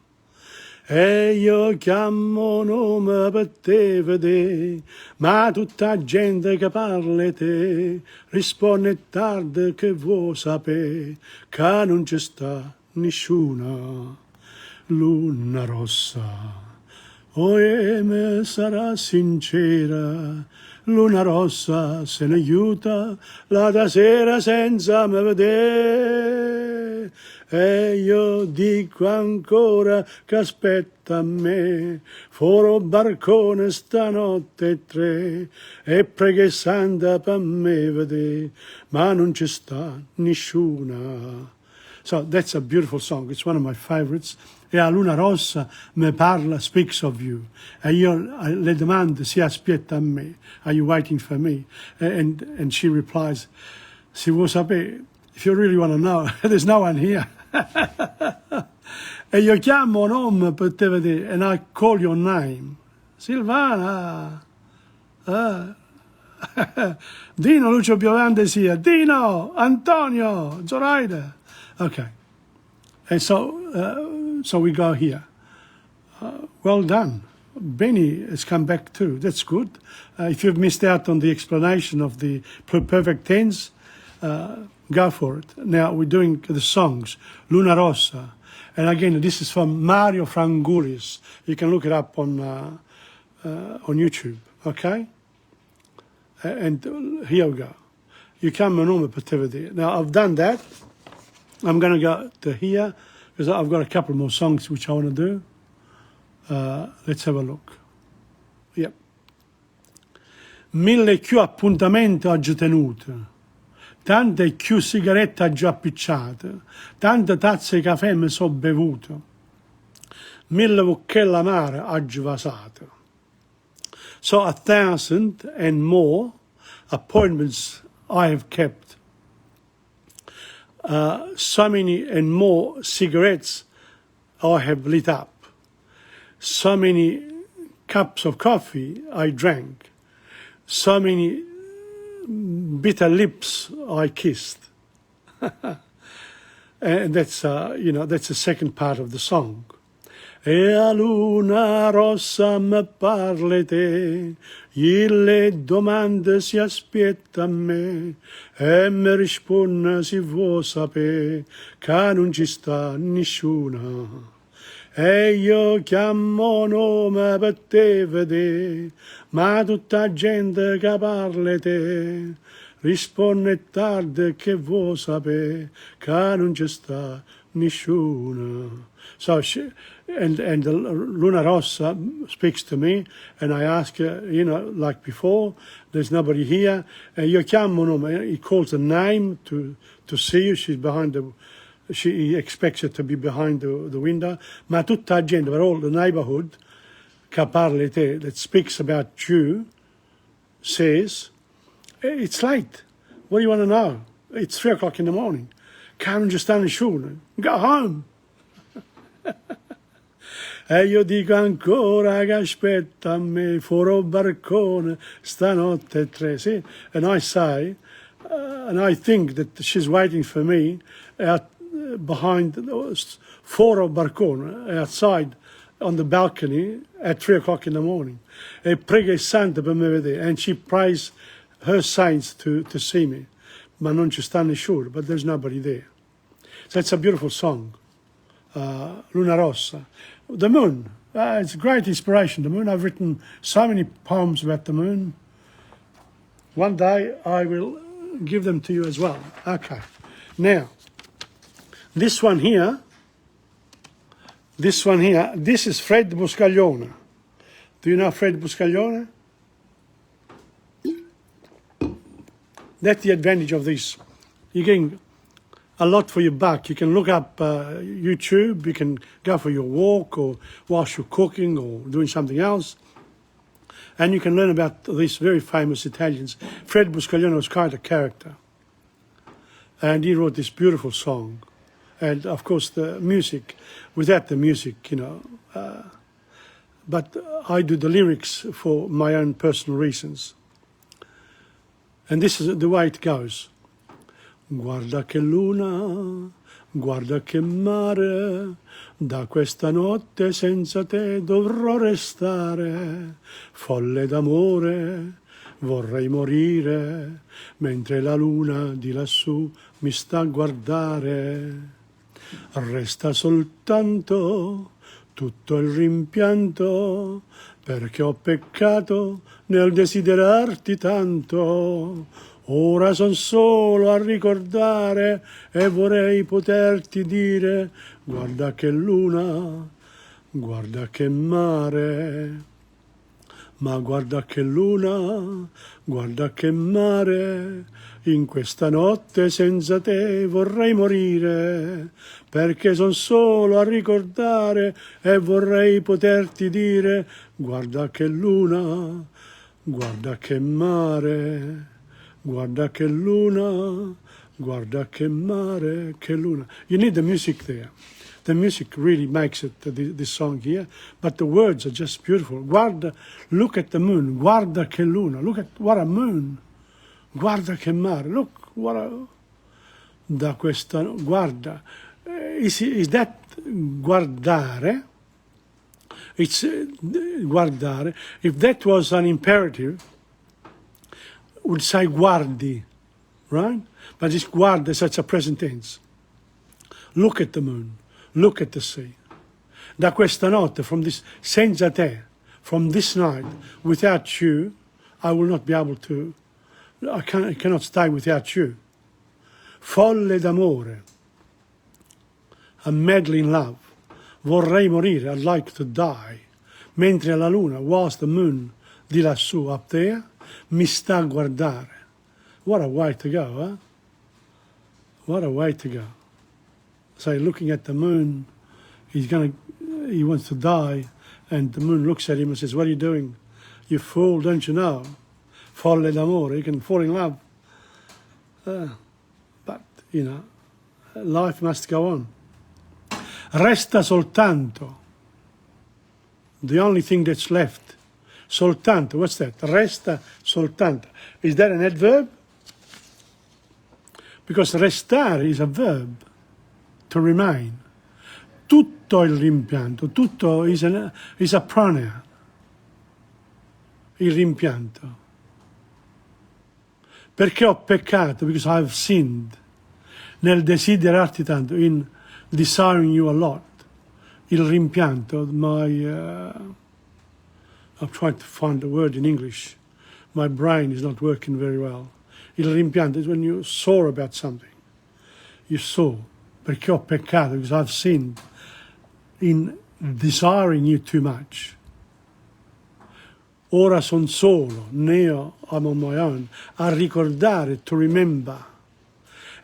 E io chiamo nome per te vedere, ma tutta gente che parla te, risponde tardi che vuoi sapere, che non ci sta nessuno. Luna rossa, me sarà sincera, luna rossa se ne aiuta, la da sera senza me vedere. E io dico ancora che aspetta a me, foro barcone stanotte 3, e preghe santa per me vedere, ma non ci sta nessuna. So that's a beautiful song. It's one of my favorites. E a luna rossa me parla, speaks of you. E io le domande si aspetta a me. Are you waiting for me? And she replies, si vuoi sapere, if you really want to know, there's no one here. E io chiamo nome per te vedere, and I call your name. Silvana. Dino Lucio Piovande sia. Dino, Antonio, Zoraida. Okay. And so we go here. Well done. Benny has come back too. That's good. If you've missed out on the explanation of the perfect tense, go for it. Now we're doing the songs. Luna Rossa. And again, this is from Mario Frangulis. You can look it up on YouTube, okay? And here we go. You come a nome per. Now I've done that. I'm going to go to here because I've got a couple more songs which I want to do. Let's have a look. Yep. 1000 più appuntamenti oggi tenuto, tante più sigarette già appicciate, tante tazze di caffè mi so bevuto, 1000 bocchelle amare oggi vasate. So 1,000 and more appointments I have kept. So many and more cigarettes I have lit up. So many cups of coffee I drank. So many bitter lips I kissed. And that's, that's the second part of the song. E a luna rossa mi parli te, le domande si aspetta a me, e mi risponde si vuol sapere, che non ci sta nessuna. E io chiamo nome per te vedere, ma tutta gente che parla te, risponde tardi che vuol sapere, che non ci sta nessuna. So and the Luna Rossa speaks to me, and I ask her, like before, there's nobody here. Io chiamo nome, he calls a name to see you. She's behind he expects her to be behind the window. Ma tutta gente, but all the neighborhood, che parli te, that speaks about you, says, it's late. What do you want to know? It's 3 o'clock in the morning. Can't just stand nessuno. Go home. E io dico ancora che aspetta a me fuori barcone stanotte 3. See? And I say, and I think that she's waiting for me out behind fuori barcone, outside on the balcony at 3 o'clock in the morning. E prega il santo per me vedere. And she prays her saints to see me. Ma non ci sta nessuno, but there's nobody there. So it's a beautiful song. Luna Rossa. The moon. It's a great inspiration, the moon. I've written so many poems about the moon. One day I will give them to you as well. Okay. Now, this one here, this is Fred Buscaglione. Do you know Fred Buscaglione? That's the advantage of this. You're getting a lot for your buck. You can look up YouTube, you can go for your walk or whilst you're cooking or doing something else, and you can learn about these very famous Italians. Fred Buscaglione was quite a character, and he wrote this beautiful song. And of course the music, without the music, but I do the lyrics for my own personal reasons. And this is the way it goes. Guarda che luna, guarda che mare, da questa notte senza te dovrò restare, folle d'amore, vorrei morire, mentre la luna di lassù mi sta a guardare. Resta soltanto tutto il rimpianto, perché ho peccato nel desiderarti tanto. Ora son solo a ricordare e vorrei poterti dire, guarda che luna, guarda che mare. Ma guarda che luna, guarda che mare, in questa notte senza te vorrei morire, perché son solo a ricordare e vorrei poterti dire, guarda che luna, guarda che mare. Guarda che luna, guarda che mare, che luna. You need the music there. The music really makes it, this song here, but the words are just beautiful. Guarda, look at the moon. Guarda che luna. Look at what a moon. Guarda che mare. Look what a... Da questa... Guarda. Is that guardare? It's guardare. If that was an imperative, would say guardi, right? But it's guarda, such a present tense. Look at the moon, look at the sea. Da questa notte, from this, senza te, from this night, without you, I will not be able to, I cannot stay without you. Folle d'amore, I'm madly in love. Vorrei morire, I'd like to die. Mentre la luna, whilst the moon di lassù, up there, mi sta a guardare. What a way to go, huh? What a way to go. So looking at the moon, he wants to die, and the moon looks at him and says, what are you doing? You fool, don't you know? Folle d'amore, you can fall in love. But, you know, life must go on. Resta soltanto. The only thing that's left. Soltanto, what's that? Resta soltanto. Is that an adverb? Because restare is a verb, to remain. Tutto il rimpianto, tutto is a pronoun. Il rimpianto. Perché ho peccato? Because I've sinned. Nel desiderarti tanto, in desiring you a lot. Il rimpianto, I'm trying to find a word in English. My brain is not working very well. Il rimpianto is when you're sore about something. You're sore. Perché ho peccato, because I've sinned in desiring you too much. Ora son solo, now I'm on my own, a ricordare, to remember.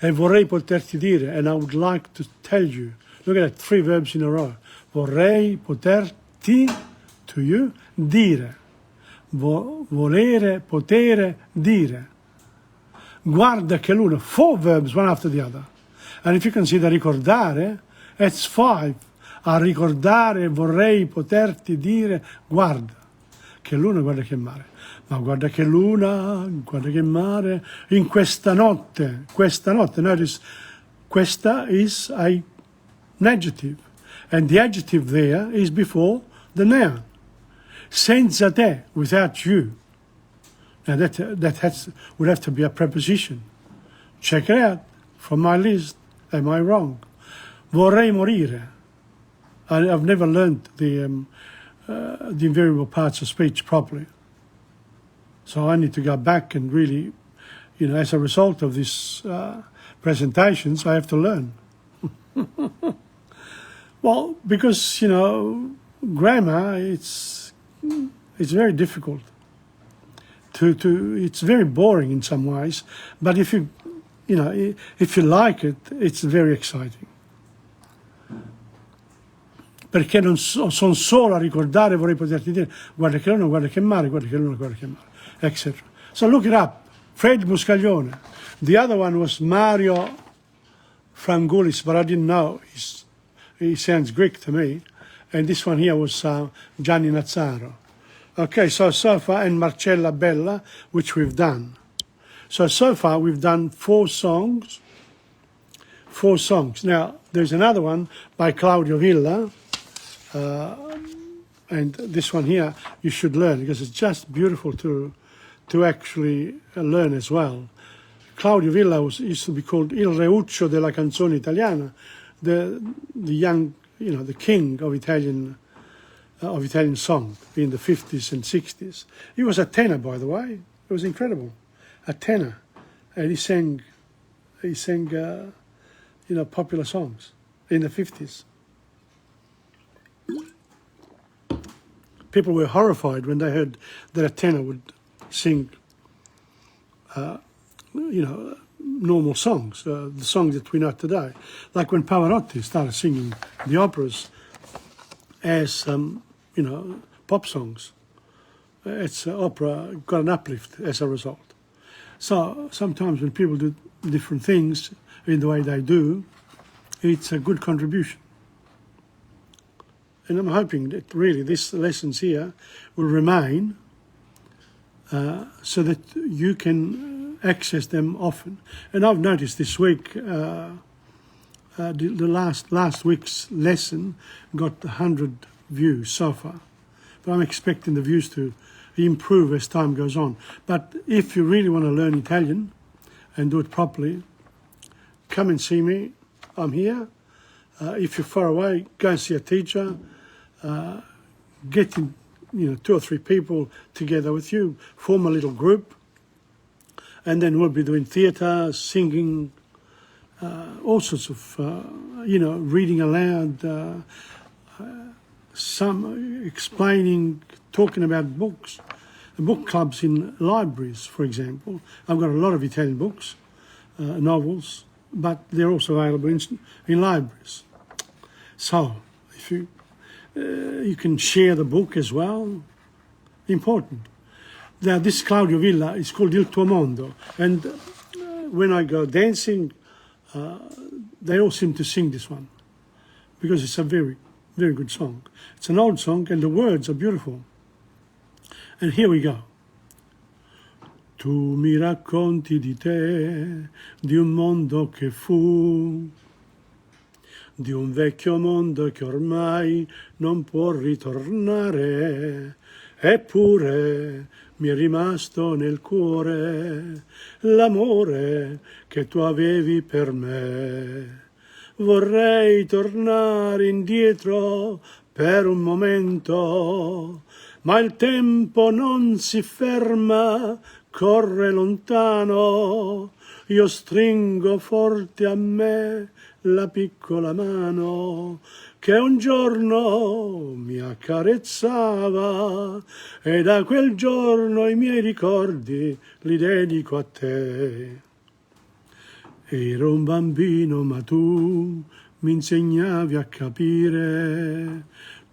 E vorrei poterti dire, and I would like to tell you. Look at that, 3 verbs in a row. Vorrei poterti, to you, dire. Volere, potere, dire. Guarda che luna, 4 verbs, one after the other. And if you consider ricordare, it's 5. A ricordare, vorrei poterti dire, guarda. Che luna, guarda che mare. Ma guarda che luna, guarda che mare. In questa notte, notice, questa is an adjective. And the adjective there is before the noun. Senza te, without you. Now that would have to be a preposition. Check it out from my list. Am I wrong? Vorrei morire. I've never learned the invariable parts of speech properly. So I need to go back and really, you know, as a result of these presentations, I have to learn. Well, because, you know, grammar, it's very difficult. It's very boring in some ways, but if you like it, it's very exciting. Perché non sono solo a ricordare, vorrei poterti dire, guarda che luna, guarda che mare, guarda che luna, guarda che mare, etc. So look it up. Fred Buscaglione. The other one was Mario Frangulis, but I didn't know. He sounds Greek to me. And this one here was Gianni Nazzaro. Okay, so far, and Marcella Bella, which we've done. So far we've done 4 songs. 4 songs. Now, there's another one by Claudio Villa. And this one here you should learn because it's just beautiful to actually learn as well. Claudio Villa used to be called Il Reuccio della canzone italiana, the young, you know, the king of Italian song in the 50s and 60s. He was a tenor, by the way. It was incredible, a tenor, and he sang popular songs in the 50s. People were horrified when they heard that a tenor would sing, normal songs, the songs that we know today. Like when Pavarotti started singing the operas as, pop songs. Its opera got an uplift as a result. So sometimes when people do different things in the way they do, it's a good contribution. And I'm hoping that really these lessons here will remain so that you can access them often. And I've noticed this week, the last week's lesson got 100 views so far. But I'm expecting the views to improve as time goes on. But if you really want to learn Italian and do it properly, come and see me. I'm here. If you're far away, go and see a teacher. Get 2 or 3 people together with you, form a little group, and then we'll be doing theatre, singing, all sorts of, reading aloud, some explaining, talking about books, book clubs in libraries, for example. I've got a lot of Italian books, novels, but they're also available in libraries. So, if you can share the book as well, important. Now, this Claudio Villa is called Il Tuo Mondo, and when I go dancing, they all seem to sing this one, because it's a very, very good song. It's an old song, and the words are beautiful. And here we go. Tu mi racconti di te, di un mondo che fu, di un vecchio mondo che ormai non può ritornare, eppure mi è rimasto nel cuore l'amore che tu avevi per me. Vorrei tornare indietro per un momento, ma il tempo non si ferma, corre lontano. Io stringo forte a me la piccola mano che un giorno mi accarezzava, e da quel giorno i miei ricordi li dedico a te. Ero un bambino, ma tu mi insegnavi a capire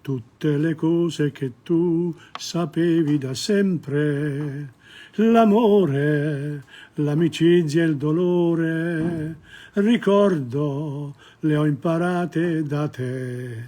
tutte le cose che tu sapevi da sempre. L'amore, l'amicizia e il dolore, ricordo, le ho imparate da te.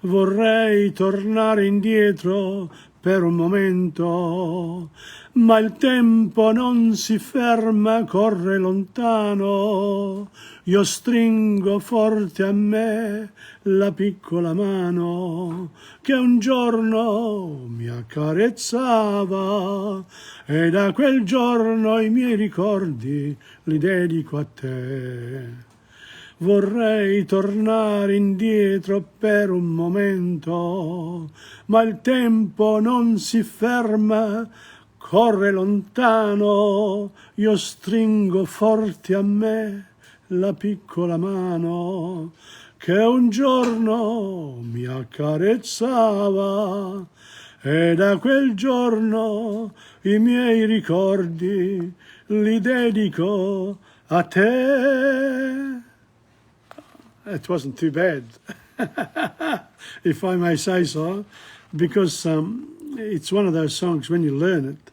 Vorrei tornare indietro per un momento, ma il tempo non si ferma, corre lontano. Io stringo forte a me la piccola mano che un giorno mi accarezzava, e da quel giorno i miei ricordi li dedico a te. Vorrei tornare indietro per un momento, ma il tempo non si ferma, corre lontano. Io stringo forte a me la piccola mano che un giorno mi accarezzava, e da quel giorno i miei ricordi li dedico a te. It wasn't too bad, if I may say so, because it's one of those songs, when you learn it,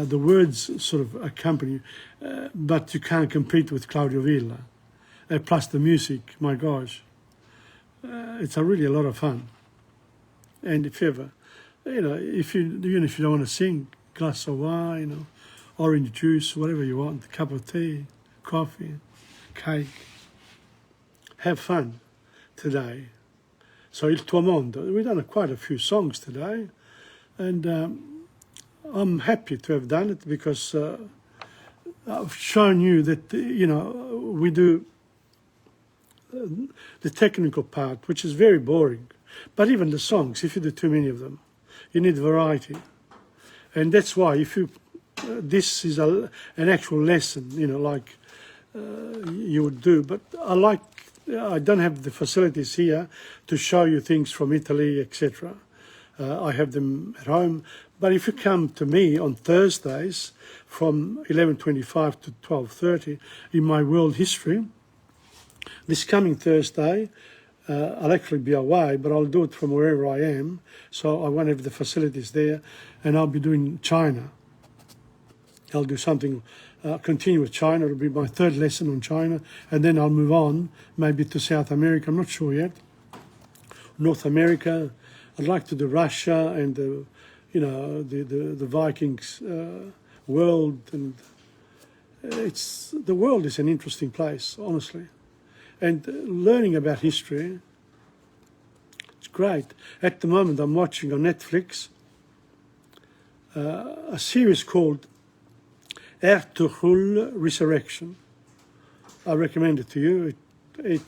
the words sort of accompany, but you can't compete with Claudio Villa. Plus the music, my gosh. It's really a lot of fun. And if ever, even if you don't want to sing, glass of wine, or orange juice, whatever you want, a cup of tea, coffee, cake. Have fun today. So Il Tuo Mondo. We've done quite a few songs today, and I'm happy to have done it because I've shown you that, we do the technical part, which is very boring. But even the songs, if you do too many of them, you need variety. And that's why if you, this is an actual lesson, like you would do. But I don't have the facilities here to show you things from Italy, etc. I have them at home. But if you come to me on Thursdays from 11:25 to 12:30 in my world history, this coming Thursday, I'll actually be away, but I'll do it from wherever I am. So I won't have the facilities there, and I'll be doing China. I'll do something, continue with China. It'll be my third lesson on China, and then I'll move on, maybe to South America. I'm not sure yet. North America. I'd like to do Russia and the Vikings world, and the world is an interesting place, honestly. And learning about history, it's great. At the moment, I'm watching on Netflix a series called Ertugrul Resurrection. I recommend it to you. It's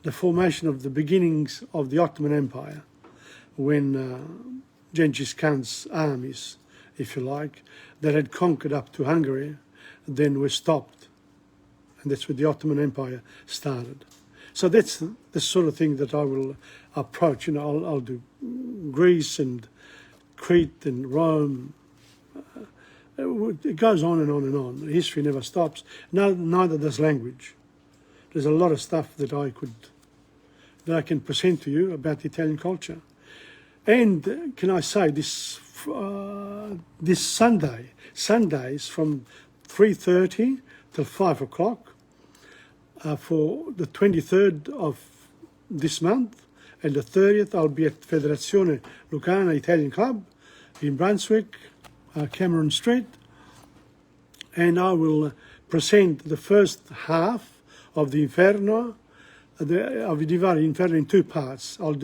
the formation of the beginnings of the Ottoman Empire, when Genghis Khan's armies, if you like, that had conquered up to Hungary, then were stopped. And that's where the Ottoman Empire started. So that's the sort of thing that I will approach. You know, I'll do Greece and Crete and Rome. It goes on and on and on. History never stops. Neither does language. There's a lot of stuff that I can present to you about the Italian culture. And can I say this Sundays from 3:30 till 5 o'clock for the 23rd of this month, and the 30th I'll be at Federazione Lucana Italian Club in Brunswick, Cameron Street, and I will present the first half of the Inferno. I'll divide the Inferno in two parts. On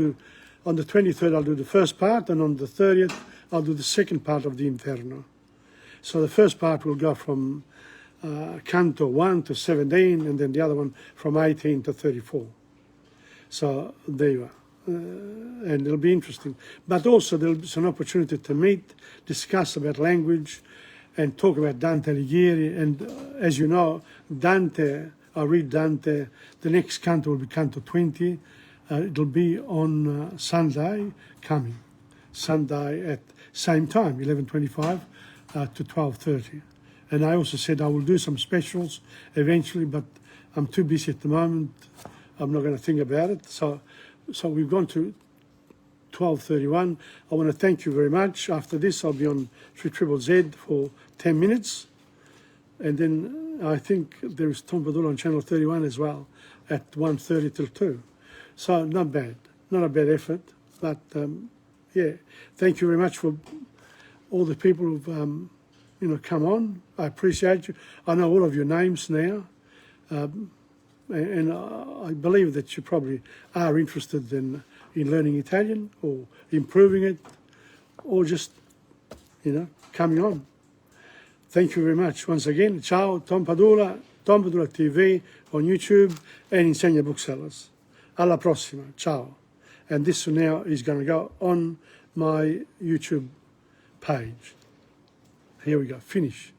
the 23rd I'll do the first part, and on the 30th I'll do the second part of the Inferno. So the first part will go from Canto 1 to 17, and then the other one from 18 to 34. So there you are. And it'll be interesting. But also there'll be an opportunity to meet, discuss about language, and talk about Dante Alighieri. And as you know, Dante, I read Dante, the next canto will be Canto 20. It'll be on Sunday coming. Sunday at same time, 11:25 to 12:30. And I also said I will do some specials eventually, but I'm too busy at the moment. I'm not going to think about it. So we've gone to 12:31. I want to thank you very much. After this, I'll be on 3ZZZ for 10 minutes. And then I think there is TomPadula on channel 31 as well at 1:30 till 2. So not bad. Not a bad effort. But yeah, thank you very much for all the people who've come on. I appreciate you. I know all of your names now. And I believe that you probably are interested in learning Italian or improving it, or just, coming on. Thank you very much once again. Ciao, TomPadulaTV on YouTube and Insegna Booksellers. Alla prossima. Ciao. And this now is going to go on my YouTube page. Here we go. Finish.